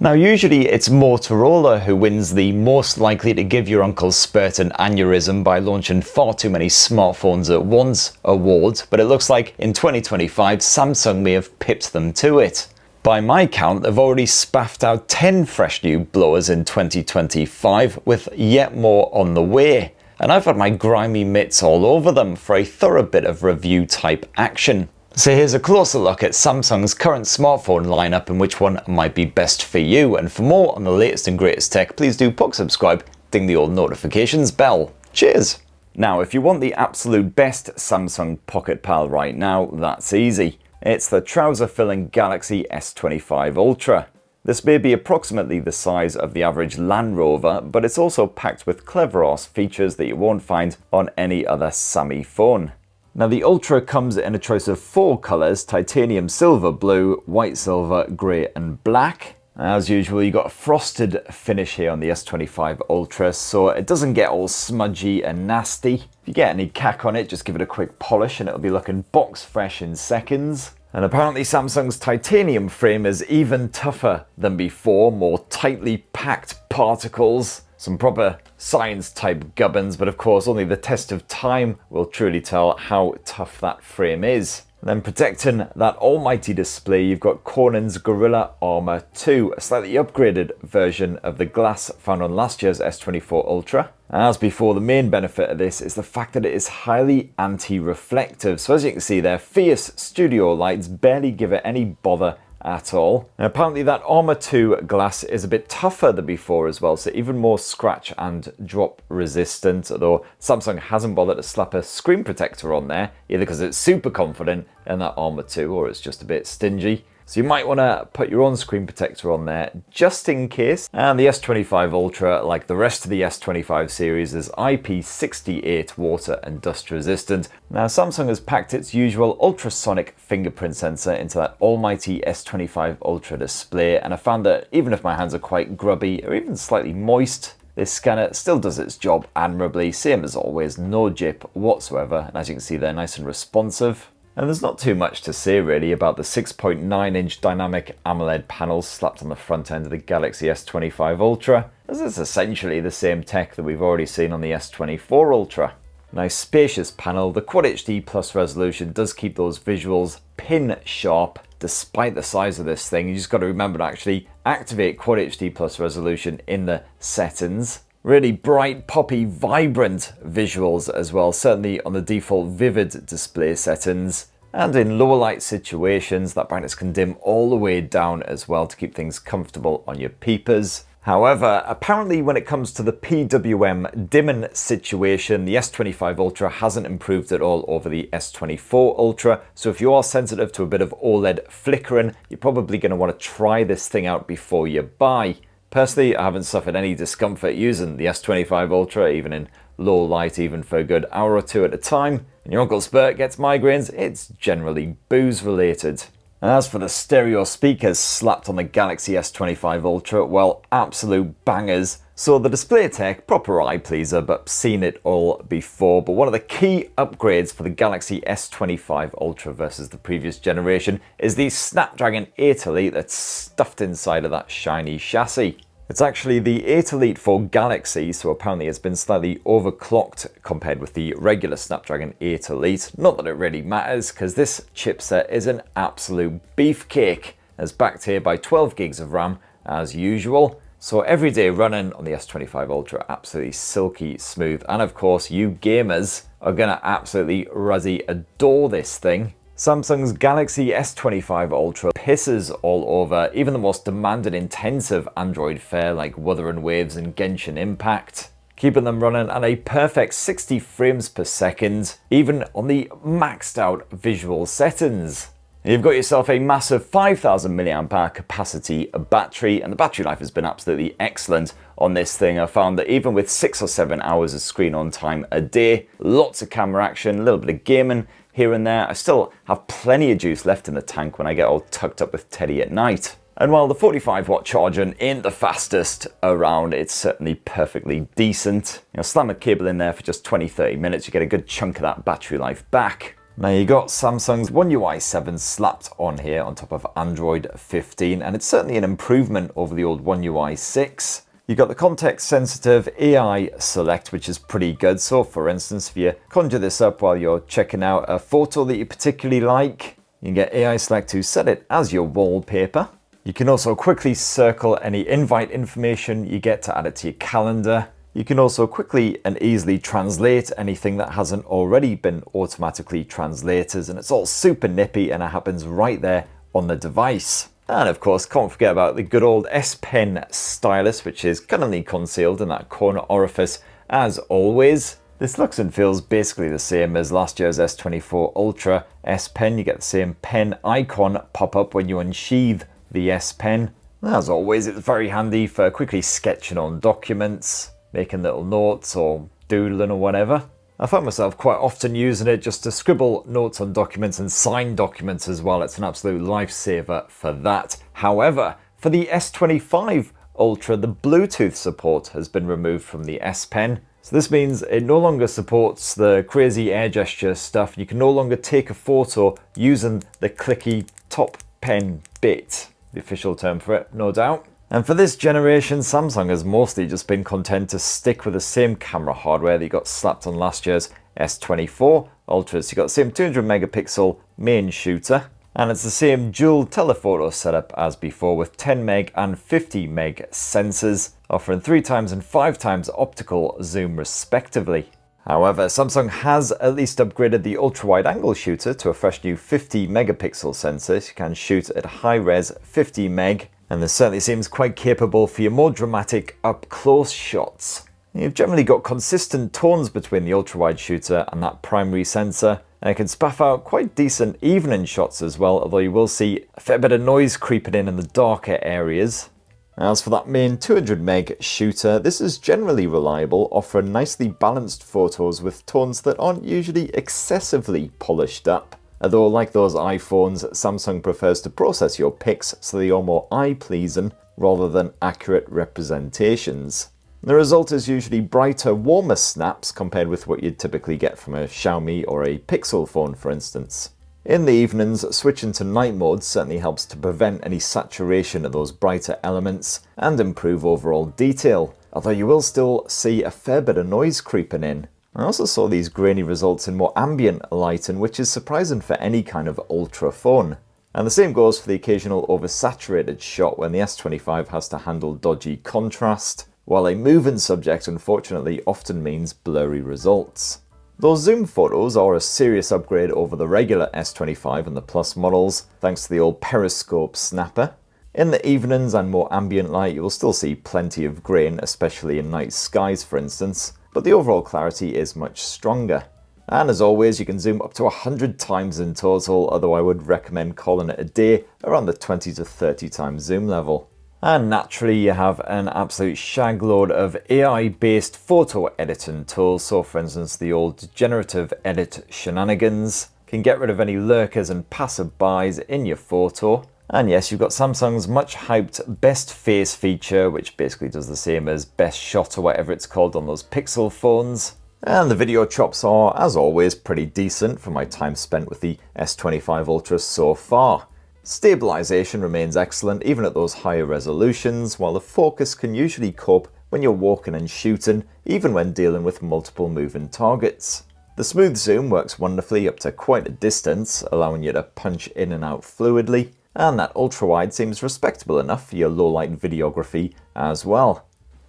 Now usually it's Motorola who wins the most likely to give your uncle Spurt an aneurysm by launching far too many smartphones at once award, but it looks like in 2025 Samsung may have pipped them to it. By my count, they've already spaffed out 10 fresh new blowers in 2025, with yet more on the way. And I've had my grimy mitts all over them for a thorough bit of review type action. So here's a closer look at Samsung's current smartphone lineup and which one might be best for you. And for more on the latest and greatest tech, please do subscribe, ding the old notifications bell. Cheers! Now, if you want the absolute best Samsung Pocket Pal right now, that's easy. It's the trouser-filling Galaxy S25 Ultra. This may be approximately the size of the average Land Rover, but it's also packed with clever-ass features that you won't find on any other Sammy phone. Now the Ultra comes in a choice of 4 colours: titanium silver blue, white silver, grey and black. As usual, you got a frosted finish here on the S25 Ultra, so it doesn't get all smudgy and nasty. If you get any cack on it, just give it a quick polish and it'll be looking box fresh in seconds. And apparently Samsung's titanium frame is even tougher than before, more tightly packed particles. Some proper science type gubbins, but of course only the test of time will truly tell how tough that frame is. And then protecting that almighty display, you've got Corning's Gorilla Armor 2, a slightly upgraded version of the glass found on last year's S24 Ultra. As before, the main benefit of this is the fact that it is highly anti-reflective. So as you can see there, fierce studio lights barely give it any bother at all. And apparently that Armor 2 glass is a bit tougher than before as well, so even more scratch and drop resistant, although Samsung hasn't bothered to slap a screen protector on there, either because it's super confident in that Armor 2 or it's just a bit stingy. So you might want to put your own screen protector on there just in case. And the S25 Ultra, like the rest of the S25 series, is IP68 water and dust resistant. Now Samsung has packed its usual ultrasonic fingerprint sensor into that almighty S25 Ultra display, and I found that even if my hands are quite grubby or even slightly moist, this scanner still does its job admirably, same as always, no jip whatsoever, and as you can see they're nice and responsive. And there's not too much to say really about the 6.9-inch dynamic AMOLED panels slapped on the front end of the Galaxy S25 Ultra, as it's essentially the same tech that we've already seen on the S24 Ultra. Nice spacious panel, the Quad HD Plus resolution does keep those visuals pin sharp despite the size of this thing. You just got to remember to actually activate Quad HD Plus resolution in the settings. Really bright, poppy, vibrant visuals as well, certainly on the default vivid display settings. And in lower light situations, that brightness can dim all the way down as well to keep things comfortable on your peepers. However, apparently when it comes to the PWM dimming situation, the S25 Ultra hasn't improved at all over the S24 Ultra. So if you are sensitive to a bit of OLED flickering, you're probably going to want to try this thing out before you buy. Personally, I haven't suffered any discomfort using the S25 Ultra, even in low light, even for a good hour or two at a time. And your Uncle Spurt gets migraines, it's generally booze related. And as for the stereo speakers slapped on the Galaxy S25 Ultra, well, absolute bangers. So the display tech, proper eye pleaser, but seen it all before. But one of the key upgrades for the Galaxy S25 Ultra versus the previous generation is the Snapdragon 8 Elite that's stuffed inside of that shiny chassis. It's actually the 8 Elite for Galaxy, so apparently it's been slightly overclocked compared with the regular Snapdragon 8 Elite. Not that it really matters, because this chipset is an absolute beefcake. It's backed here by 12 gigs of RAM as usual. So everyday running on the S25 Ultra, absolutely silky smooth. And of course, you gamers are gonna absolutely ruzzy adore this thing. Samsung's Galaxy S25 Ultra pisses all over even the most demanding intensive Android fare like Wuthering Waves and Genshin Impact, keeping them running at a perfect 60 frames per second, even on the maxed out visual settings. You've got yourself a massive 5000 mAh capacity battery, and the battery life has been absolutely excellent on this thing. I found that even with 6 or 7 hours of screen on time a day, lots of camera action, a little bit of gaming here and there, I still have plenty of juice left in the tank when I get all tucked up with Teddy at night. And while the 45-watt charging ain't the fastest around, it's certainly perfectly decent. Slam a cable in there for just 20-30 minutes, you get a good chunk of that battery life back. Now you got Samsung's OneUI 7 slapped on here on top of Android 15, and it's certainly an improvement over the old OneUI 6. You got the context sensitive AI select, which is pretty good. So for instance, if you conjure this up while you're checking out a photo that you particularly like, you can get AI select to set it as your wallpaper. You can also quickly circle any invite information you get to add it to your calendar. You can also quickly and easily translate anything that hasn't already been automatically translated, and it's all super nippy and it happens right there on the device. And of course, can't forget about the good old S Pen stylus, which is cunningly concealed in that corner orifice as always. This looks and feels basically the same as last year's S24 Ultra S Pen. You get the same pen icon pop up when you unsheath the S Pen. As always, it's very handy for quickly sketching on documents, making little notes or doodling or whatever. I find myself quite often using it just to scribble notes on documents and sign documents as well. It's an absolute lifesaver for that. However, for the S25 Ultra, the Bluetooth support has been removed from the S Pen. So this means it no longer supports the crazy air gesture stuff. You can no longer take a photo using the clicky top pen bit. The official term for it, no doubt. And for this generation, Samsung has mostly just been content to stick with the same camera hardware that you got slapped on last year's S24 Ultra. So you got the same 200 megapixel main shooter, and it's the same dual telephoto setup as before with 10 meg and 50 meg sensors, offering 3 times and 5 times optical zoom respectively. However, Samsung has at least upgraded the ultra-wide angle shooter to a fresh new 50 megapixel sensor, so you can shoot at high-res 50 meg, and this certainly seems quite capable for your more dramatic up-close shots. You've generally got consistent tones between the ultra-wide shooter and that primary sensor, and it can spaff out quite decent evening shots as well, although you will see a fair bit of noise creeping in the darker areas. As for that main 200 meg shooter, this is generally reliable, offering nicely balanced photos with tones that aren't usually excessively polished up. Although, like those iPhones, Samsung prefers to process your pics so they are more eye-pleasing rather than accurate representations. The result is usually brighter, warmer snaps compared with what you'd typically get from a Xiaomi or a Pixel phone, for instance. In the evenings, switching to night mode certainly helps to prevent any saturation of those brighter elements and improve overall detail, although you will still see a fair bit of noise creeping in. I also saw these grainy results in more ambient lighting, which is surprising for any kind of ultra phone. And the same goes for the occasional oversaturated shot when the S25 has to handle dodgy contrast, while a moving subject unfortunately often means blurry results. Those zoom photos are a serious upgrade over the regular S25 and the Plus models, thanks to the old periscope snapper. In the evenings and more ambient light, you will still see plenty of grain, especially in night skies for instance, but the overall clarity is much stronger. And as always, you can zoom up to 100 times in total, although I would recommend calling it a day around the 20 to 30 times zoom level. And naturally, you have an absolute shag load of AI-based photo editing tools. So for instance, the old generative edit shenanigans can get rid of any lurkers and passerbys in your photo. And yes, you've got Samsung's much hyped best face feature, which basically does the same as best shot or whatever it's called on those Pixel phones. And the video chops are, as always, pretty decent for my time spent with the S25 Ultra so far. Stabilization remains excellent even at those higher resolutions, while the focus can usually cope when you're walking and shooting, even when dealing with multiple moving targets. The smooth zoom works wonderfully up to quite a distance, allowing you to punch in and out fluidly, and that ultra-wide seems respectable enough for your low-light videography as well.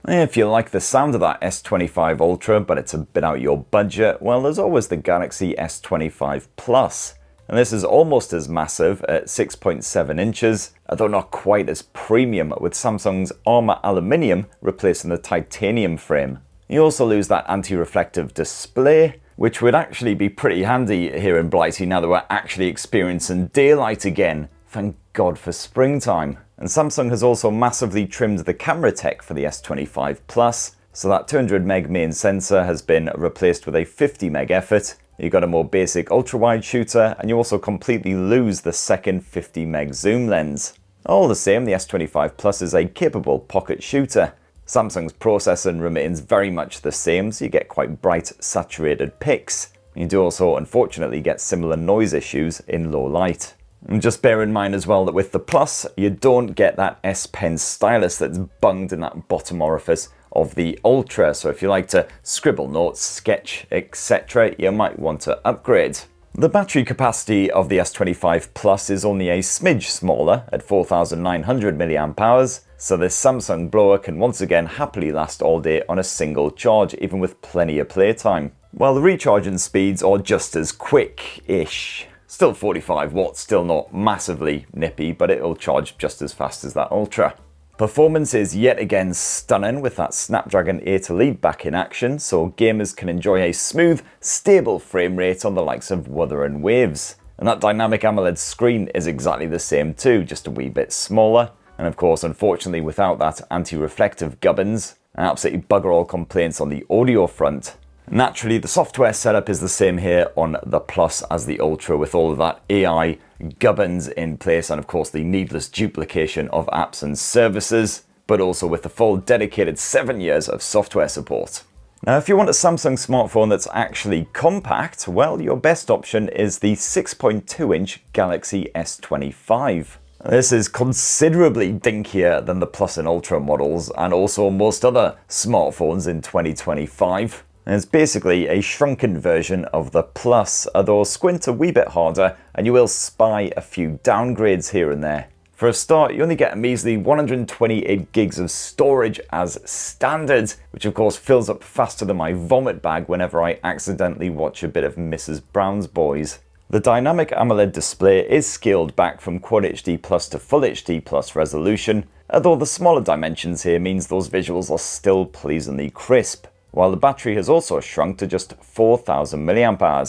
If you like the sound of that S25 Ultra, but it's a bit out your budget, well, there's always the Galaxy S25 Plus. And this is almost as massive at 6.7 inches, although not quite as premium, with Samsung's Armor Aluminium replacing the titanium frame. You also lose that anti-reflective display, which would actually be pretty handy here in Blighty now that we're actually experiencing daylight again. Thank God for springtime. And Samsung has also massively trimmed the camera tech for the S25 Plus, so that 200 meg main sensor has been replaced with a 50 meg effort. You've got a more basic ultra-wide shooter, and you also completely lose the second 50 meg zoom lens. All the same, the S25 Plus is a capable pocket shooter. Samsung's processing remains very much the same, so you get quite bright, saturated pics. You do also unfortunately get similar noise issues in low light. And just bear in mind as well that with the Plus, you don't get that S Pen stylus that's bunged in that bottom orifice of the Ultra. So if you like to scribble notes, sketch, etc., you might want to upgrade. The battery capacity of the S25 Plus is only a smidge smaller at 4,900 mAh, so this Samsung blower can once again happily last all day on a single charge, even with plenty of playtime. While the recharging speeds are just as quick-ish. Still 45 watts, still not massively nippy, but it'll charge just as fast as that Ultra. Performance is yet again stunning with that Snapdragon 8 Elite back in action, so gamers can enjoy a smooth, stable frame rate on the likes of Wuthering Waves. And that dynamic AMOLED screen is exactly the same too, just a wee bit smaller. And of course, unfortunately, without that anti-reflective gubbins, and absolutely bugger all complaints on the audio front. Naturally, the software setup is the same here on the Plus as the Ultra, with all of that AI gubbins in place and of course the needless duplication of apps and services, but also with the full dedicated 7 years of software support. Now, if you want a Samsung smartphone that's actually compact, well, your best option is the 6.2-inch Galaxy S25. This is considerably dinkier than the Plus and Ultra models, and also most other smartphones in 2025. And it's basically a shrunken version of the Plus, although squint a wee bit harder and you will spy a few downgrades here and there. For a start, you only get a measly 128 gigs of storage as standard, which of course fills up faster than my vomit bag whenever I accidentally watch a bit of Mrs. Brown's Boys. The dynamic AMOLED display is scaled back from Quad HD Plus to Full HD Plus resolution, although the smaller dimensions here means those visuals are still pleasingly crisp, while the battery has also shrunk to just 4,000 mAh.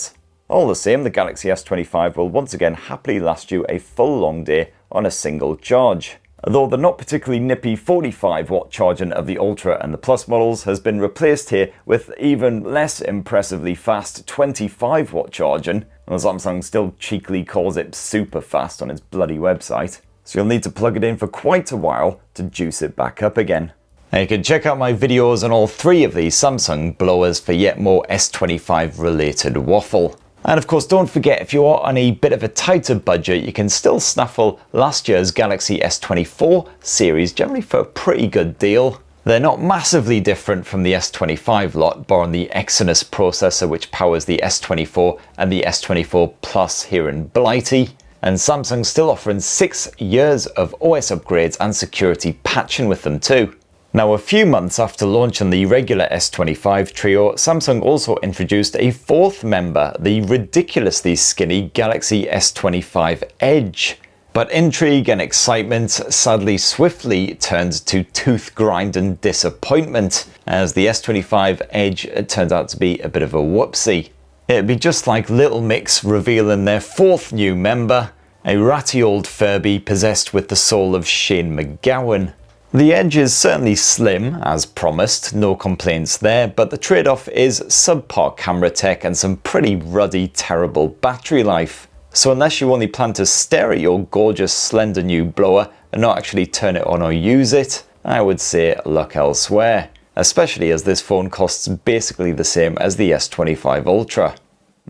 All the same, the Galaxy S25 will once again happily last you a full long day on a single charge. Although the not particularly nippy 45 watt charging of the Ultra and the Plus models has been replaced here with even less impressively fast 25 watt charging, and Samsung still cheekily calls it super fast on its bloody website. So you'll need to plug it in for quite a while to juice it back up again. Now you can check out my videos on all three of these Samsung blowers for yet more S25 related waffle. And of course, don't forget, if you are on a bit of a tighter budget, you can still snaffle last year's Galaxy S24 series generally for a pretty good deal. They're not massively different from the S25 lot, barring the Exynos processor which powers the S24 and the S24 Plus here in Blighty. And Samsung's still offering 6 years of OS upgrades and security patching with them too. Now, a few months after launching the regular S25 trio, Samsung also introduced a fourth member, the ridiculously skinny Galaxy S25 Edge. But intrigue and excitement sadly swiftly turned to tooth-grinding disappointment, as the S25 Edge turned out to be a bit of a whoopsie. It'd be just like Little Mix revealing their fourth new member, a ratty old Furby possessed with the soul of Shane McGowan. The Edge is certainly slim, as promised, no complaints there, but the trade-off is subpar camera tech and some pretty ruddy, terrible battery life. So unless you only plan to stare at your gorgeous, slender new blower and not actually turn it on or use it, I would say look elsewhere, especially as this phone costs basically the same as the S25 Ultra.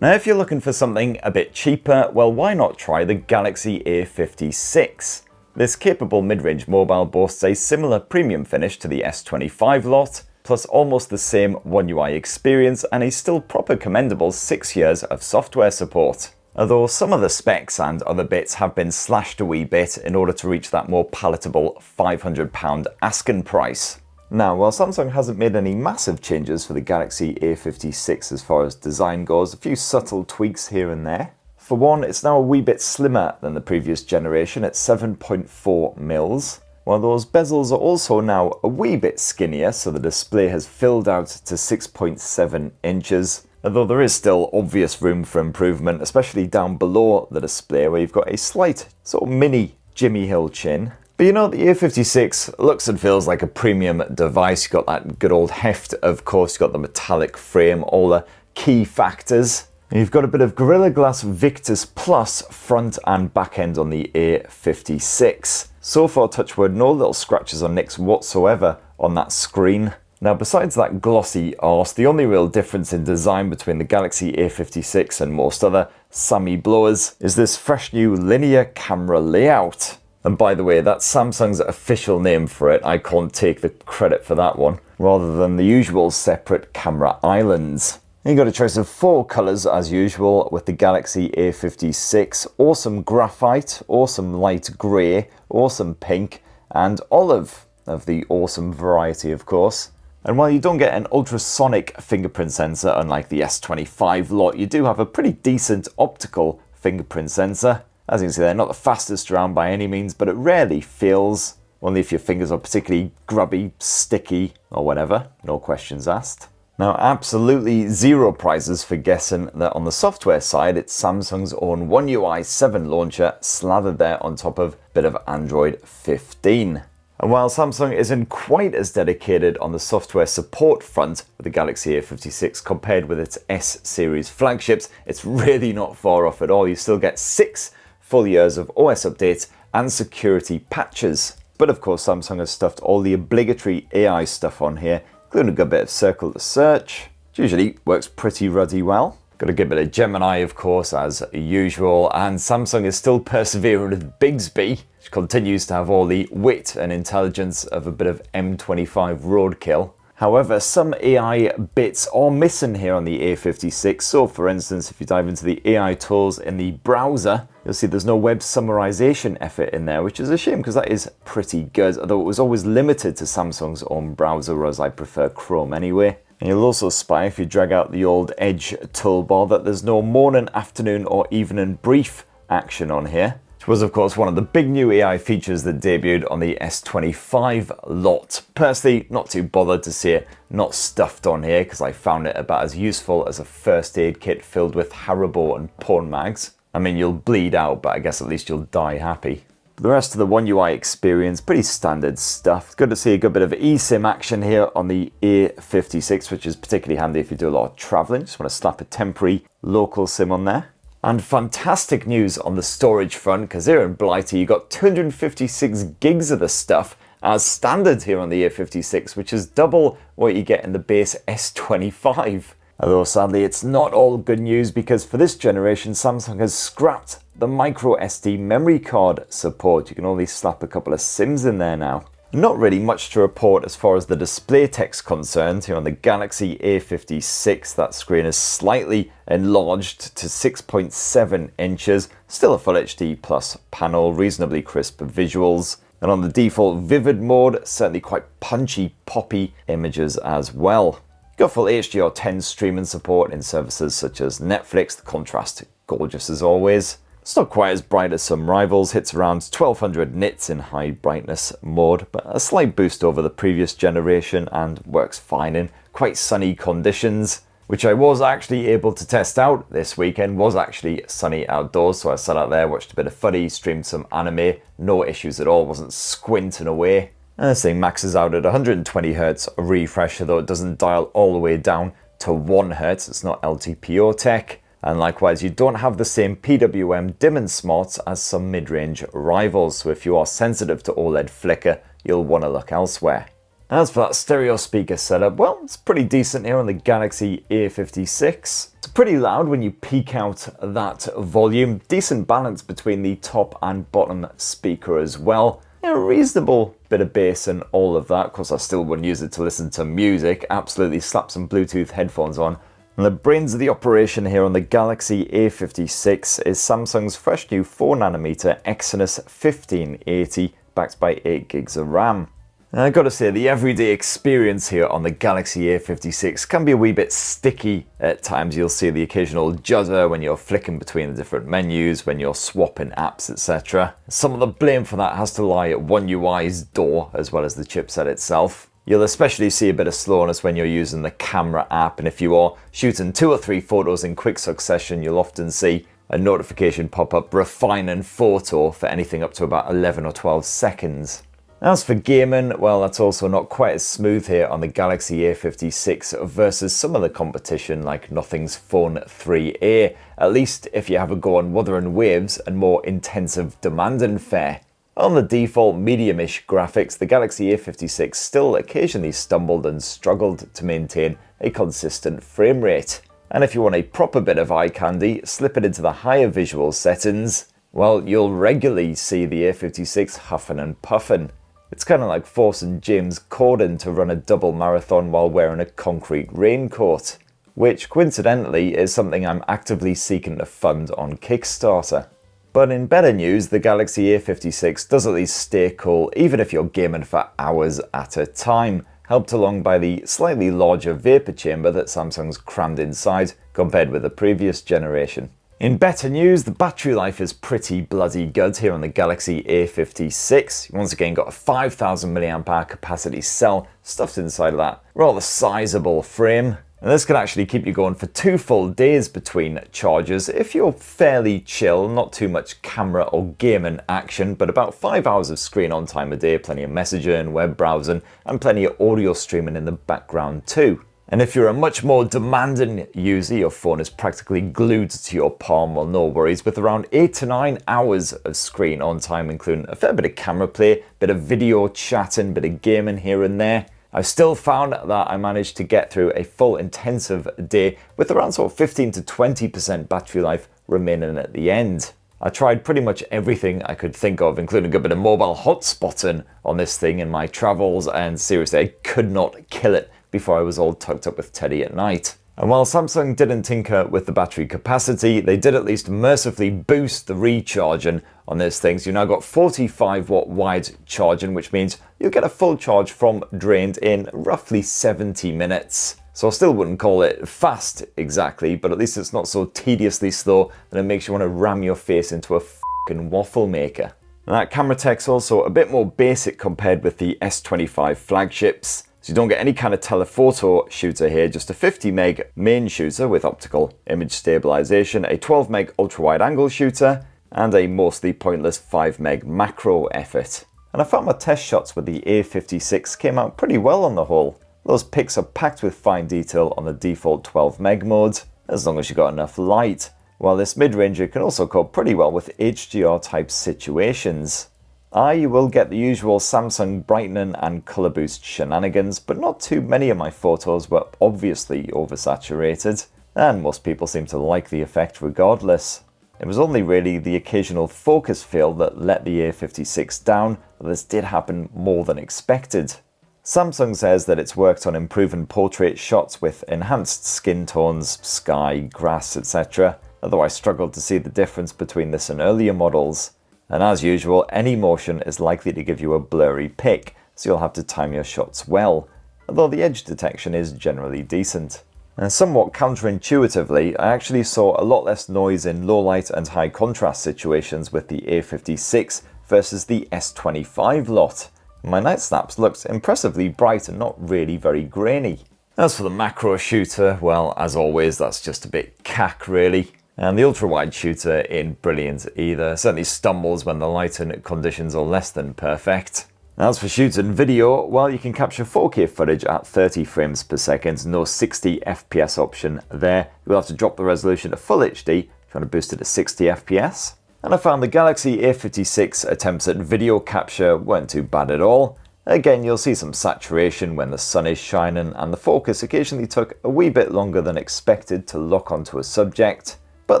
Now, if you're looking for something a bit cheaper, well, why not try the Galaxy A56? This capable mid-range mobile boasts a similar premium finish to the S25 lot, plus almost the same OneUI experience and a still proper commendable 6 years of software support. Although some of the specs and other bits have been slashed a wee bit in order to reach that more palatable £500 asking price. Now, while Samsung hasn't made any massive changes for the Galaxy A56 as far as design goes, a few subtle tweaks here and there. For one, it's now a wee bit slimmer than the previous generation at 7.4mm, while those bezels are also now a wee bit skinnier, so the display has filled out to 6.7 inches, although there is still obvious room for improvement, especially down below the display where you've got a slight sort of mini Jimmy Hill chin. But you know, the A56 looks and feels like a premium device. You've got that good old heft, of course, you've got the metallic frame, all the key factors. You've got a bit of Gorilla Glass Victus Plus front and back end on the A56. So far, touch wood, no little scratches or nicks whatsoever on that screen. Now, besides that glossy arse, the only real difference in design between the Galaxy A56 and most other Sammy blowers is this fresh new linear camera layout. And by the way, that's Samsung's official name for it. I can't take the credit for that one, rather than the usual separate camera islands. You got a choice of 4 colours as usual with the Galaxy A56. Awesome graphite, awesome light grey, awesome pink, and olive of the awesome variety, of course. And while you don't get an ultrasonic fingerprint sensor unlike the S25 lot, you do have a pretty decent optical fingerprint sensor. As you can see, they're not the fastest around by any means, but it rarely fails, only if your fingers are particularly grubby, sticky, or whatever. No questions asked. Now, absolutely zero prizes for guessing that on the software side, it's Samsung's own OneUI 7 launcher slathered there on top of a bit of Android 15. And while Samsung isn't quite as dedicated on the software support front with the Galaxy A56 compared with its S-series flagships, it's really not far off at all. You still get 6 full years of OS updates and security patches. But of course, Samsung has stuffed all the obligatory AI stuff on here, including a good bit of Circle to Search, which usually works pretty ruddy well. Got a good bit of Gemini, of course, as usual, and Samsung is still persevering with Bixby, which continues to have all the wit and intelligence of a bit of M25 roadkill. However, some AI bits are missing here on the A56. So, for instance, if you dive into the AI tools in the browser, you'll see there's no web summarization effort in there, which is a shame because that is pretty good, although it was always limited to Samsung's own browser, whereas I prefer Chrome anyway. And you'll also spy, if you drag out the old Edge toolbar, that there's no morning, afternoon, or evening brief action on here, which was, of course, one of the big new AI features that debuted on the S25 lot. Personally, not too bothered to see it not stuffed on here, because I found it about as useful as a first aid kit filled with Haribo and porn mags. I mean, you'll bleed out, but I guess at least you'll die happy. The rest of the OneUI experience, pretty standard stuff. Good to see a good bit of eSIM action here on the A56, which is particularly handy if you do a lot of traveling. Just want to slap a temporary local SIM on there. And fantastic news on the storage front, because here in Blighty, you got 256 gigs of the stuff as standard here on the A56, which is double what you get in the base S25. Although sadly it's not all good news, because for this generation Samsung has scrapped the micro SD memory card support. You can only slap a couple of SIMs in there now. Not really much to report as far as the display tech's concerned. Here on the Galaxy A56, that screen is slightly enlarged to 6.7 inches. Still a Full HD Plus panel, reasonably crisp visuals. And on the default vivid mode, certainly quite punchy, poppy images as well. Got full HDR10 streaming support in services such as Netflix. The contrast gorgeous as always. It's not quite as bright as some rivals, hits around 1200 nits in high brightness mode, but a slight boost over the previous generation and works fine in quite sunny conditions, which I was actually able to test out this weekend. Was actually sunny outdoors, so I sat out there, watched a bit of footy, streamed some anime, no issues at all, wasn't squinting away. And this thing maxes out at 120Hz refresh, though it doesn't dial all the way down to 1Hz, it's not LTPO tech. And likewise, you don't have the same PWM dimming smarts as some mid-range rivals, so if you are sensitive to OLED flicker, you'll want to look elsewhere. As for that stereo speaker setup, well, it's pretty decent here on the Galaxy A56. It's pretty loud when you peak out that volume. Decent balance between the top and bottom speaker as well. A reasonable bit of bass and all of that. Of course, I still wouldn't use it to listen to music. Absolutely slap some Bluetooth headphones on. And the brains of the operation here on the Galaxy A56 is Samsung's fresh new 4nm Exynos 1580, backed by 8 gigs of RAM. And I've got to say, the everyday experience here on the Galaxy A56 can be a wee bit sticky at times. You'll see the occasional judder when you're flicking between the different menus, when you're swapping apps, etc. Some of the blame for that has to lie at OneUI's door, as well as the chipset itself. You'll especially see a bit of slowness when you're using the camera app, and if you are shooting 2 or 3 photos in quick succession, you'll often see a notification pop up refining photo for anything up to about 11 or 12 seconds. As for gaming, well, that's also not quite as smooth here on the Galaxy A56 versus some of the competition like Nothing's Phone 3a, at least if you have a go on Wuthering Waves and more intensive demanding fare. On the default medium-ish graphics, the Galaxy A56 still occasionally stumbled and struggled to maintain a consistent frame rate. And if you want a proper bit of eye candy, slip it into the higher visual settings, well, you'll regularly see the A56 huffing and puffing. It's kind of like forcing James Corden to run a double marathon while wearing a concrete raincoat, which coincidentally is something I'm actively seeking to fund on Kickstarter. But in better news, the Galaxy A56 does at least stay cool even if you're gaming for hours at a time, helped along by the slightly larger vapor chamber that Samsung's crammed inside compared with the previous generation. In better news, the battery life is pretty bloody good here on the Galaxy A56. You once again got a 5000 mAh capacity cell stuffed inside of that rather sizable frame. And this can actually keep you going for 2 full days between charges if you're fairly chill, not too much camera or gaming action, but about 5 hours of screen on time a day, plenty of messaging, web browsing, and plenty of audio streaming in the background too. And if you're a much more demanding user, your phone is practically glued to your palm, well, no worries, with around 8 to 9 hours of screen on time, including a fair bit of camera play, bit of video chatting, bit of gaming here and there. I've still found that I managed to get through a full intensive day with around sort of 15 to 20% battery life remaining at the end. I tried pretty much everything I could think of, including a bit of mobile hotspotting on this thing in my travels, and seriously, I could not kill it before I was all tucked up with Teddy at night. And while Samsung didn't tinker with the battery capacity, they did at least mercifully boost the recharging on this thing. So you've now got 45 watt wide charging, which means you'll get a full charge from drained in roughly 70 minutes. So I still wouldn't call it fast exactly, but at least it's not so tediously slow that it makes you want to ram your face into a fucking waffle maker. And that camera tech's also a bit more basic compared with the S25 flagships. So you don't get any kind of telephoto shooter here, just a 50 meg main shooter with optical image stabilization, a 12 meg ultra wide angle shooter, and a mostly pointless 5 meg macro effort. And I found my test shots with the A56 came out pretty well on the whole. Those pics are packed with fine detail on the default 12 meg mode, as long as you got enough light, while this mid-ranger can also cope pretty well with HDR type situations. You will get the usual Samsung brightening and color boost shenanigans, but not too many of my photos were obviously oversaturated, and most people seem to like the effect regardless. It was only really the occasional focus fail that let the A56 down, but this did happen more than expected. Samsung says that it's worked on improving portrait shots with enhanced skin tones, sky, grass, etc., although I struggled to see the difference between this and earlier models. And as usual, any motion is likely to give you a blurry pic, so you'll have to time your shots well, although the edge detection is generally decent. And somewhat counterintuitively, I actually saw a lot less noise in low light and high contrast situations with the A56 versus the S25 lot. My night snaps looked impressively bright and not really very grainy. As for the macro shooter, well, as always, that's just a bit cack really. And the ultra-wide shooter ain't brilliant either, certainly stumbles when the lighting conditions are less than perfect. As for shooting video, well, you can capture 4K footage at 30 frames per second, no 60 FPS option there. You'll have to drop the resolution to Full HD if you want to boost it to 60 FPS. And I found the Galaxy A56 attempts at video capture weren't too bad at all. Again, you'll see some saturation when the sun is shining, and the focus occasionally took a wee bit longer than expected to lock onto a subject. But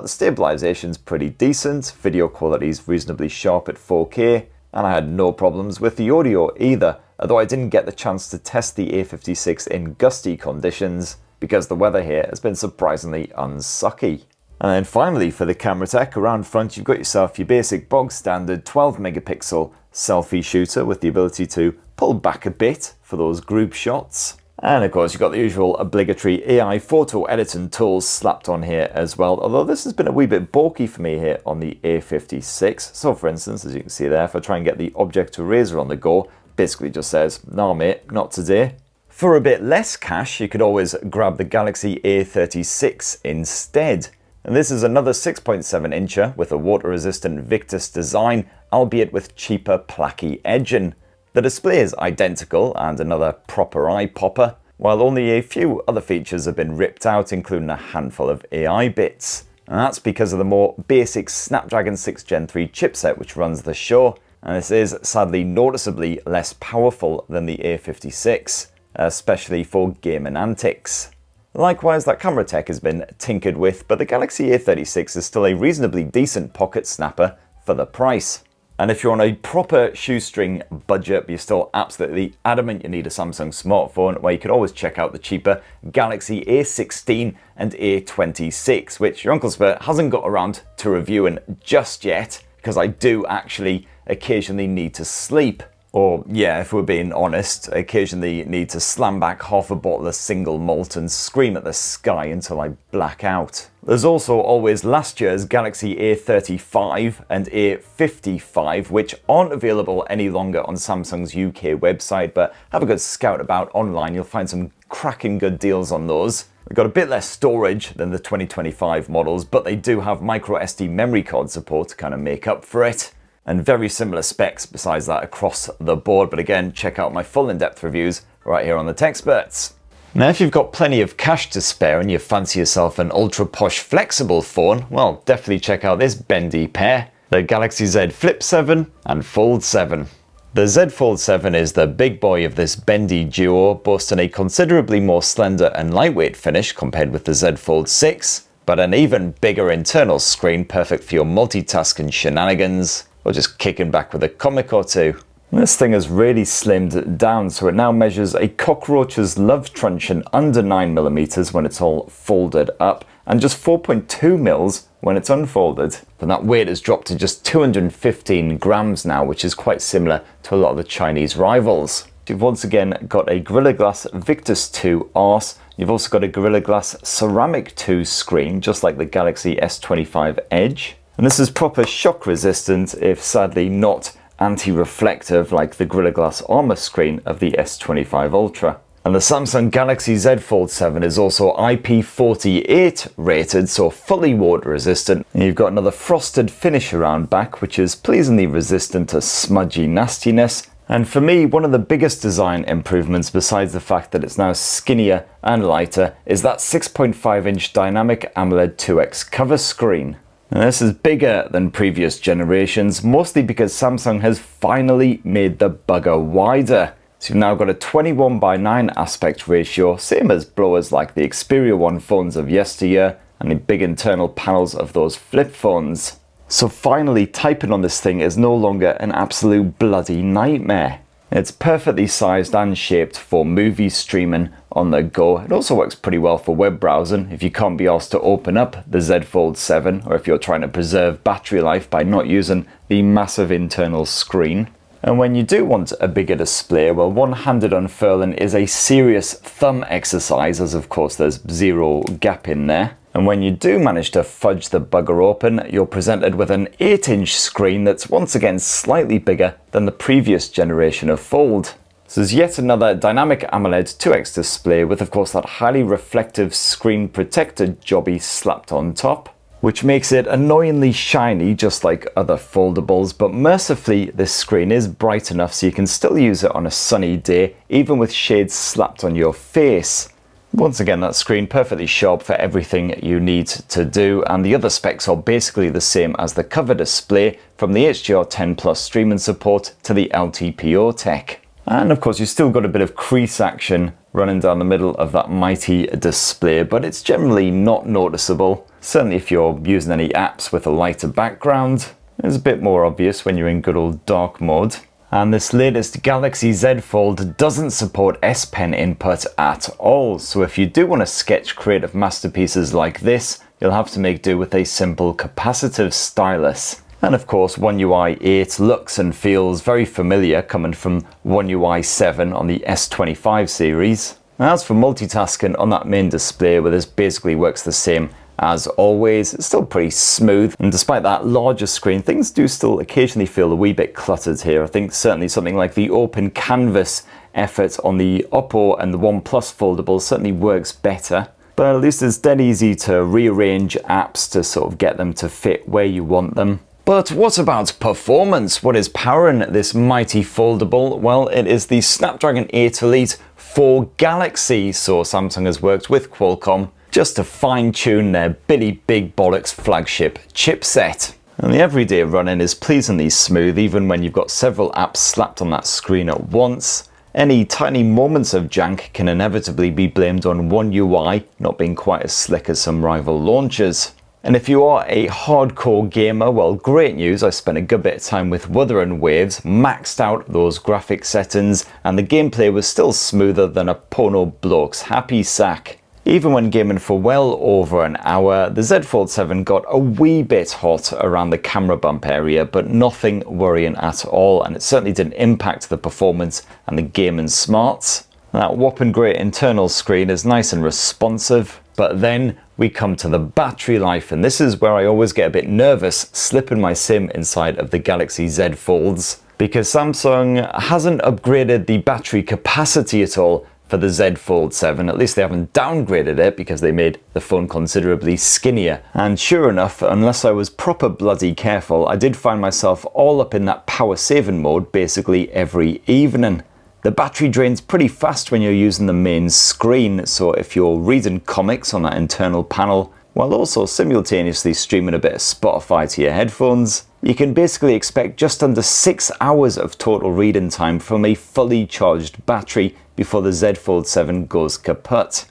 the stabilization's pretty decent, video quality's reasonably sharp at 4K, and I had no problems with the audio either, although I didn't get the chance to test the A56 in gusty conditions, because the weather here has been surprisingly unsucky. And then finally for the camera tech, around front you've got yourself your basic bog standard 12 megapixel selfie shooter with the ability to pull back a bit for those group shots. And of course you've got the usual obligatory AI photo editing tools slapped on here as well, although this has been a wee bit bulky for me here on the A56. So for instance, as you can see there, if I try and get the object eraser on the go, basically just says, "Nah mate, not today." For a bit less cash, you could always grab the Galaxy A36 instead. And this is another 6.7 incher with a water-resistant Victus design, albeit with cheaper placky edging. The display is identical and another proper eye popper, while only a few other features have been ripped out, including a handful of AI bits. And that's because of the more basic Snapdragon 6 Gen 3 chipset which runs the show, and this is sadly noticeably less powerful than the A56, especially for gaming antics. Likewise, that camera tech has been tinkered with, but the Galaxy A36 is still a reasonably decent pocket snapper for the price. And if you're on a proper shoestring budget, but you're still absolutely adamant you need a Samsung smartphone, well, you can always check out the cheaper Galaxy A16 and A26, which your Uncle Spurt hasn't got around to reviewing just yet, because I do actually occasionally need to sleep. Or, yeah, if we're being honest, occasionally need to slam back half a bottle of single malt and scream at the sky until I black out. There's also always last year's Galaxy A35 and A55, which aren't available any longer on Samsung's UK website, but have a good scout about online. You'll find some cracking good deals on those. They've got a bit less storage than the 2025 models, but they do have micro SD memory card support to kind of make up for it. And very similar specs besides that across the board. But again, check out my full in-depth reviews right here on the Techsperts. Now, if you've got plenty of cash to spare and you fancy yourself an ultra posh flexible phone, well, definitely check out this bendy pair, the Galaxy Z Flip 7 and Fold 7. The Z Fold 7 is the big boy of this bendy duo, boasting a considerably more slender and lightweight finish compared with the Z Fold 6, but an even bigger internal screen, perfect for your multitasking shenanigans, or just kicking back with a comic or two. This thing has really slimmed down, so it now measures a cockroach's love truncheon under 9mm when it's all folded up, and just 4.2mm when it's unfolded. And that weight has dropped to just 215 grams now, which is quite similar to a lot of the Chinese rivals. You've once again got a Gorilla Glass Victus 2 arse. You've also got a Gorilla Glass Ceramic 2 screen, just like the Galaxy S25 Edge. And this is proper shock resistant, if sadly not anti-reflective like the Gorilla Glass armor screen of the S25 Ultra. And the Samsung Galaxy Z Fold 7 is also IP48 rated, so fully water resistant. And you've got another frosted finish around back, which is pleasingly resistant to smudgy nastiness. And for me, one of the biggest design improvements, besides the fact that it's now skinnier and lighter, is that 6.5-inch dynamic AMOLED 2X cover screen. And this is bigger than previous generations, mostly because Samsung has finally made the bugger wider. So you've now got a 21:9 aspect ratio, same as blowers like the Xperia One phones of yesteryear, and the big internal panels of those flip phones. So finally, typing on this thing is no longer an absolute bloody nightmare. It's perfectly sized and shaped for movie streaming on the go. It also works pretty well for web browsing if you can't be asked to open up the Z Fold 7, or if you're trying to preserve battery life by not using the massive internal screen. And when you do want a bigger display, well, one-handed unfurling is a serious thumb exercise, as of course there's zero gap in there. And when you do manage to fudge the bugger open, you're presented with an 8-inch screen that's once again slightly bigger than the previous generation of Fold. So there's yet another dynamic AMOLED 2X display with, of course, that highly reflective screen protector jobby slapped on top, which makes it annoyingly shiny just like other foldables, but mercifully this screen is bright enough so you can still use it on a sunny day, even with shades slapped on your face. Once again, that screen perfectly sharp for everything you need to do, and the other specs are basically the same as the cover display, from the HDR10 Plus streaming support to the LTPO tech. And of course, you've still got a bit of crease action running down the middle of that mighty display, but it's generally not noticeable. Certainly if you're using any apps with a lighter background, it's a bit more obvious when you're in good old dark mode. And this latest Galaxy Z Fold doesn't support S Pen input at all, so if you do want to sketch creative masterpieces like this, you'll have to make do with a simple capacitive stylus. And of course, OneUI 8 looks and feels very familiar coming from OneUI 7 on the S25 series. As for multitasking on that main display, where this basically works the same as always, it's still pretty smooth, and despite that larger screen, things do still occasionally feel a wee bit cluttered here. I think certainly something like the open canvas effort on the Oppo and the OnePlus foldables certainly works better, but at least it's dead easy to rearrange apps to sort of get them to fit where you want them. But what about performance? What is powering this mighty foldable? Well, it is the Snapdragon 8 Elite for Galaxy, so Samsung has worked with Qualcomm just to fine-tune their Billy Big Bollocks flagship chipset. And the everyday running is pleasingly smooth even when you've got several apps slapped on that screen at once. Any tiny moments of jank can inevitably be blamed on OneUI not being quite as slick as some rival launchers. And if you are a hardcore gamer, well, great news, I spent a good bit of time with Wuthering Waves, maxed out those graphic settings, and the gameplay was still smoother than a porno bloke's happy sack. Even when gaming for well over an hour, the Z Fold 7 got a wee bit hot around the camera bump area, but nothing worrying at all, and it certainly didn't impact the performance and the gaming smarts. That whopping great internal screen is nice and responsive, but then we come to the battery life, and this is where I always get a bit nervous slipping my SIM inside of the Galaxy Z Folds, because Samsung hasn't upgraded the battery capacity at all for the Z Fold 7. At least they haven't downgraded it because they made the phone considerably skinnier. And sure enough, unless I was proper bloody careful, I did find myself all up in that power saving mode basically every evening. The battery drains pretty fast when you're using the main screen, so if you're reading comics on that internal panel, while also simultaneously streaming a bit of Spotify to your headphones, you can basically expect just under 6 hours of total reading time from a fully charged battery before the Z Fold 7 goes kaput.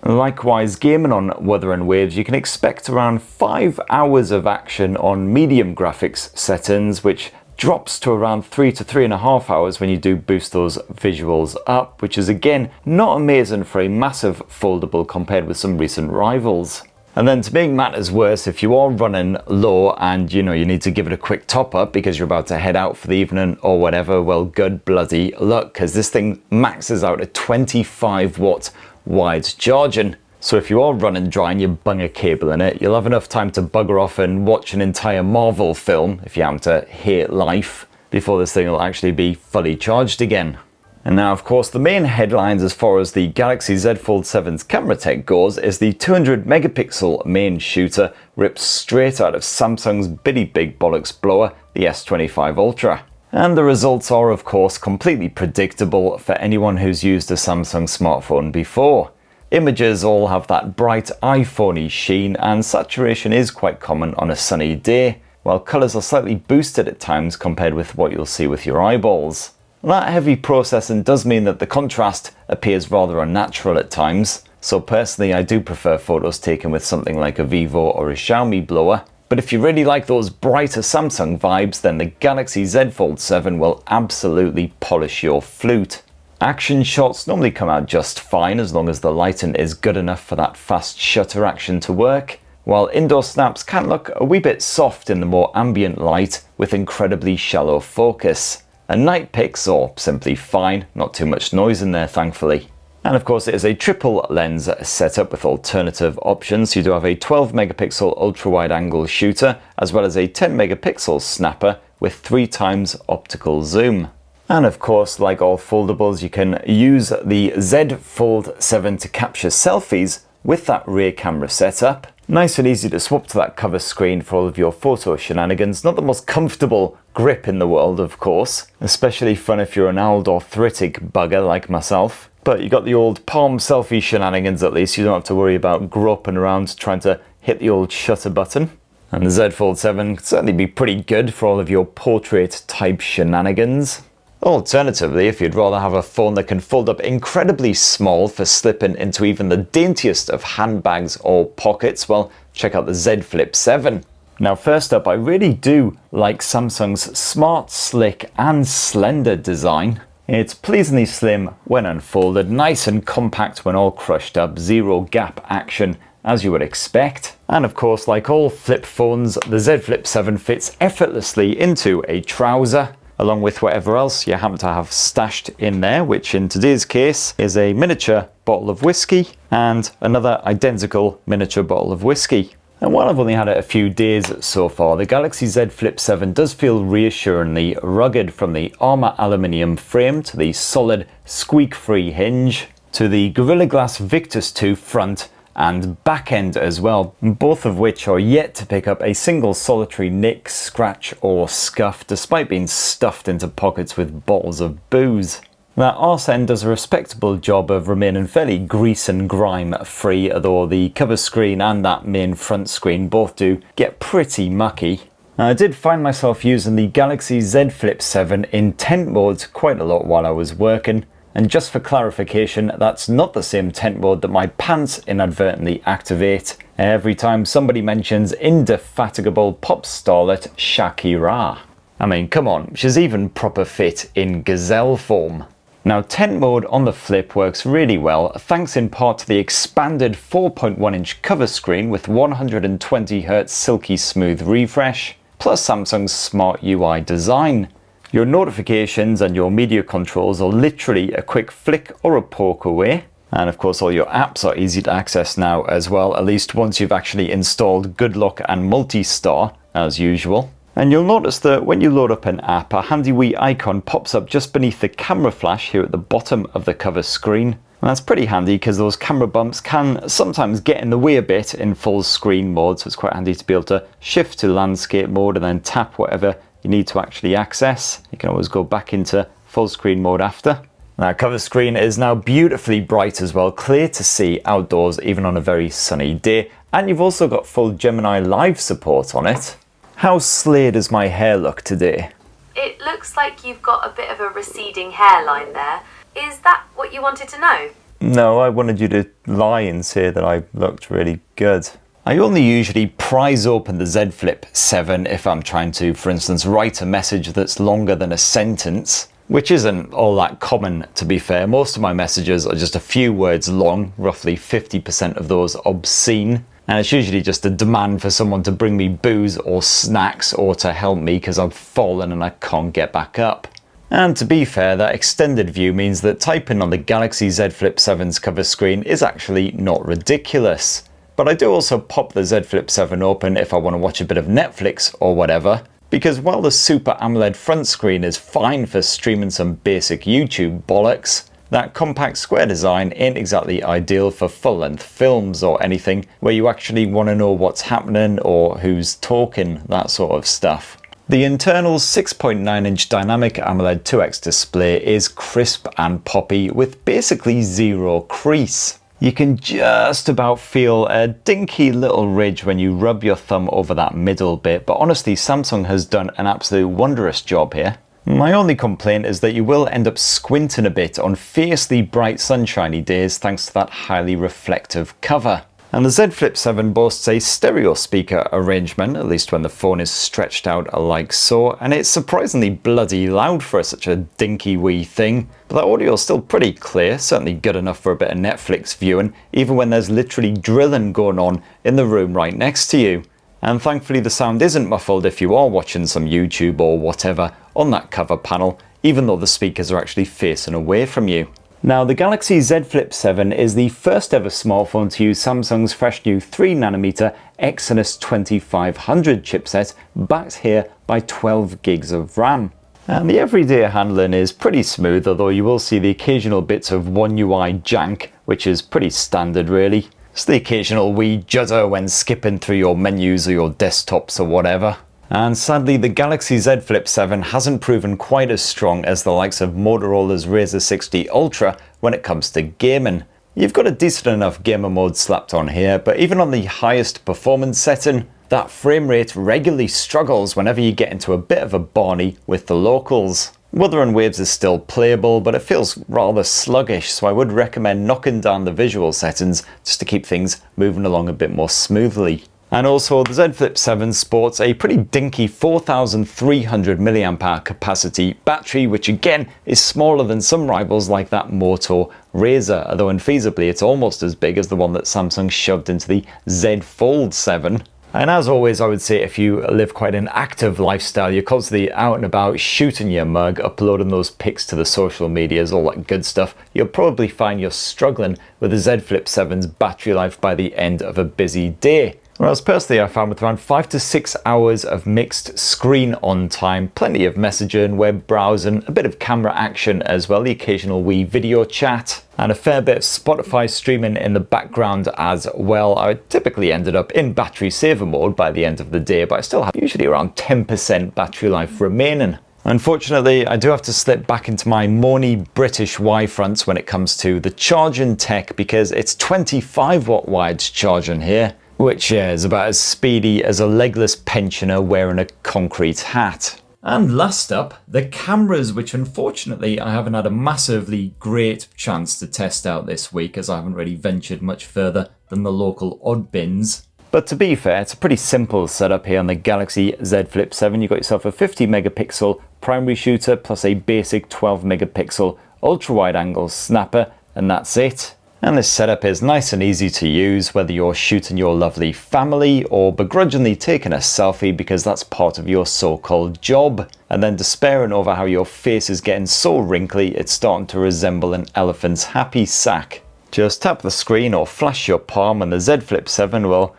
Likewise, gaming on Wuthering Waves, you can expect around 5 hours of action on medium graphics settings, which drops to around 3 to 3.5 hours when you do boost those visuals up, which is again not amazing for a massive foldable compared with some recent rivals. And then to make matters worse, if you are running low and you need to give it a quick top up because you're about to head out for the evening or whatever, well, good bloody luck, because this thing maxes out at 25 watt wide charging. So if you are running dry and you bung a cable in it, you'll have enough time to bugger off and watch an entire Marvel film, if you happen to hate life, before this thing will actually be fully charged again. And now, of course, the main headlines as far as the Galaxy Z Fold 7's camera tech goes is the 200 megapixel main shooter ripped straight out of Samsung's bitty big bollocks blower, the S25 Ultra. And the results are, of course, completely predictable for anyone who's used a Samsung smartphone before. Images all have that bright iPhone-y sheen, and saturation is quite common on a sunny day, while colours are slightly boosted at times compared with what you'll see with your eyeballs. That heavy processing does mean that the contrast appears rather unnatural at times, so personally I do prefer photos taken with something like a Vivo or a Xiaomi blower. But if you really like those brighter Samsung vibes, then the Galaxy Z Fold 7 will absolutely polish your flute. Action shots normally come out just fine as long as the lighting is good enough for that fast shutter action to work, while indoor snaps can look a wee bit soft in the more ambient light with incredibly shallow focus. And night pics are simply fine, not too much noise in there thankfully. And of course it is a triple lens setup with alternative options. You do have a 12 megapixel ultra wide angle shooter as well as a 10 megapixel snapper with 3 times optical zoom. And of course, like all foldables, you can use the Z Fold 7 to capture selfies with that rear camera setup. Nice and easy to swap to that cover screen for all of your photo shenanigans. Not the most comfortable grip in the world, of course. Especially fun if you're an old arthritic bugger like myself. But you got the old palm selfie shenanigans at least. You don't have to worry about groping around trying to hit the old shutter button. And the Z Fold 7 could certainly be pretty good for all of your portrait type shenanigans. Alternatively, if you'd rather have a phone that can fold up incredibly small for slipping into even the daintiest of handbags or pockets, well, check out the Z Flip 7. Now first up, I really do like Samsung's smart, slick and slender design. It's pleasingly slim when unfolded, nice and compact when all crushed up, zero gap action as you would expect. And of course, like all flip phones, the Z Flip 7 fits effortlessly into a trouser, along with whatever else you happen to have stashed in there, which in today's case is a miniature bottle of whiskey and another identical miniature bottle of whiskey. And while I've only had it a few days so far, the Galaxy Z Flip 7 does feel reassuringly rugged, from the armour aluminium frame to the solid squeak-free hinge to the Gorilla Glass Victus 2 front and back end as well, both of which are yet to pick up a single solitary nick, scratch or scuff, despite being stuffed into pockets with bottles of booze. That arse end does a respectable job of remaining fairly grease and grime free, although the cover screen and that main front screen both do get pretty mucky. Now, I did find myself using the Galaxy Z Flip 7 in tent mode quite a lot while I was working. And just for clarification, that's not the same tent mode that my pants inadvertently activate every time somebody mentions indefatigable pop starlet Shakira. I mean, come on, she's even proper fit in gazelle form. Now, tent mode on the Flip works really well, thanks in part to the expanded 4.1-inch cover screen with 120Hz silky smooth refresh, plus Samsung's smart UI design. Your notifications and your media controls are literally a quick flick or a poke away. And of course all your apps are easy to access now as well, at least once you've actually installed Good Lock and Multi-Star as usual. And you'll notice that when you load up an app, a handy wee icon pops up just beneath the camera flash here at the bottom of the cover screen. And that's pretty handy because those camera bumps can sometimes get in the way a bit in full screen mode, so it's quite handy to be able to shift to landscape mode and then tap whatever you need to actually access. You can always go back into full screen mode after. Now, cover screen is now beautifully bright as well, clear to see outdoors even on a very sunny day, and you've also got full Gemini Live support on it. How slay does my hair look today? It looks like you've got a bit of a receding hairline there. Is that what you wanted to know? No, I wanted you to lie and say that I looked really good. I only usually prise open the Z Flip 7 if I'm trying to, for instance, write a message that's longer than a sentence, which isn't all that common to be fair. Most of my messages are just a few words long, roughly 50% of those obscene, and it's usually just a demand for someone to bring me booze or snacks or to help me because I've fallen and I can't get back up. And to be fair, that extended view means that typing on the Galaxy Z Flip 7's cover screen is actually not ridiculous. But I do also pop the Z Flip 7 open if I want to watch a bit of Netflix or whatever, because while the Super AMOLED front screen is fine for streaming some basic YouTube bollocks, that compact square design ain't exactly ideal for full-length films or anything where you actually want to know what's happening or who's talking, that sort of stuff. The internal 6.9-inch dynamic AMOLED 2X display is crisp and poppy with basically zero crease. You can just about feel a dinky little ridge when you rub your thumb over that middle bit, but honestly Samsung has done an absolute wondrous job here. My only complaint is that you will end up squinting a bit on fiercely bright sunshiny days thanks to that highly reflective cover. And the Z Flip 7 boasts a stereo speaker arrangement, at least when the phone is stretched out like so, and it's surprisingly bloody loud for such a dinky wee thing. But that audio is still pretty clear, certainly good enough for a bit of Netflix viewing, even when there's literally drilling going on in the room right next to you. And thankfully the sound isn't muffled if you are watching some YouTube or whatever on that cover panel, even though the speakers are actually facing away from you. Now, the Galaxy Z Flip 7 is the first ever smartphone to use Samsung's fresh new 3nm Exynos 2500 chipset, backed here by 12 gigs of RAM. And the everyday handling is pretty smooth, although you will see the occasional bits of OneUI jank, which is pretty standard really. It's the occasional wee judder when skipping through your menus or your desktops or whatever. And sadly, the Galaxy Z Flip 7 hasn't proven quite as strong as the likes of Motorola's Razr 60 Ultra when it comes to gaming. You've got a decent enough gamer mode slapped on here, but even on the highest performance setting, that frame rate regularly struggles whenever you get into a bit of a barney with the locals. Wuthering Waves is still playable, but it feels rather sluggish, so I would recommend knocking down the visual settings just to keep things moving along a bit more smoothly. And also, the Z Flip 7 sports a pretty dinky 4300 mAh capacity battery, which again is smaller than some rivals like that Moto Razr, although infeasibly it's almost as big as the one that Samsung shoved into the Z Fold 7. And as always, I would say if you live quite an active lifestyle, you're constantly out and about shooting your mug, uploading those pics to the social medias, all that good stuff, you'll probably find you're struggling with the Z Flip 7's battery life by the end of a busy day. Whereas personally I found with around 5 to 6 hours of mixed screen on time, plenty of messaging, web browsing, a bit of camera action as well, the occasional wee video chat, and a fair bit of Spotify streaming in the background as well. I typically ended up in battery saver mode by the end of the day, but I still have usually around 10% battery life remaining. Unfortunately, I do have to slip back into my moany British Y-fronts when it comes to the charging tech, because it's 25 watt wired charging here, which is about as speedy as a legless pensioner wearing a concrete hat. And last up, the cameras, which unfortunately I haven't had a massively great chance to test out this week, as I haven't really ventured much further than the local odd bins. But to be fair, it's a pretty simple setup here on the Galaxy Z Flip 7. You've got yourself a 50 megapixel primary shooter plus a basic 12 megapixel ultra wide angle snapper, and that's it. And this setup is nice and easy to use, whether you're shooting your lovely family or begrudgingly taking a selfie because that's part of your so-called job, and then despairing over how your face is getting so wrinkly it's starting to resemble an elephant's happy sack. Just tap the screen or flash your palm and the Z Flip 7 will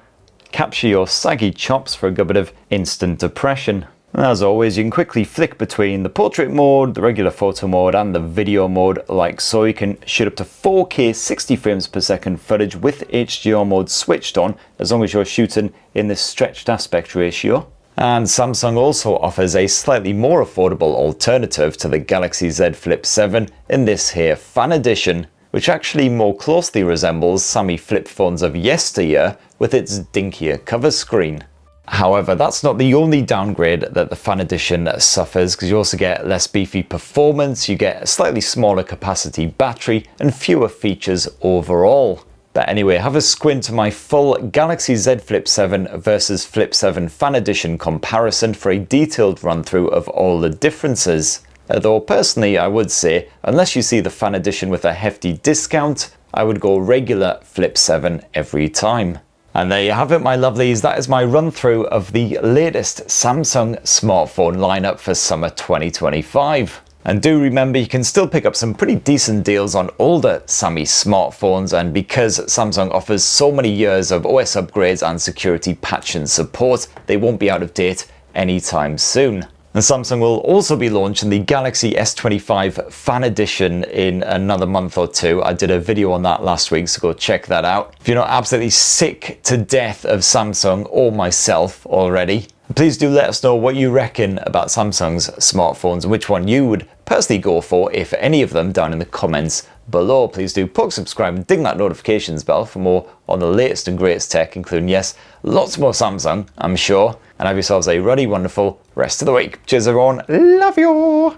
capture your saggy chops for a good bit of instant depression. And as always, you can quickly flick between the portrait mode, the regular photo mode and the video mode like so. You can shoot up to 4K 60 frames per second footage with HDR mode switched on, as long as you're shooting in this stretched aspect ratio. And Samsung also offers a slightly more affordable alternative to the Galaxy Z Flip 7 in this here Fan Edition, which actually more closely resembles Sammy flip phones of yesteryear with its dinkier cover screen. However, that's not the only downgrade that the Fan Edition suffers, because you also get less beefy performance, you get a slightly smaller capacity battery and fewer features overall. But anyway, have a squint to my full Galaxy Z Flip 7 versus Flip 7 Fan Edition comparison for a detailed run through of all the differences. Although personally I would say, unless you see the Fan Edition with a hefty discount, I would go regular Flip 7 every time. And there you have it, my lovelies. That is my run through of the latest Samsung smartphone lineup for summer 2025. And do remember, you can still pick up some pretty decent deals on older Sammy smartphones, and because Samsung offers so many years of OS upgrades and security patch and support, they won't be out of date anytime soon. And Samsung will also be launching the Galaxy S25 Fan Edition in another month or two. I did a video on that last week, so go check that out. If you're not absolutely sick to death of Samsung or myself already, please do let us know what you reckon about Samsung's smartphones and which one you would personally go for, if any of them, down in the comments below. Please do poke, subscribe and ding that notifications bell for more on the latest and greatest tech, including, yes, lots more Samsung, I'm sure. And have yourselves a really wonderful rest of the week. Cheers everyone, love you!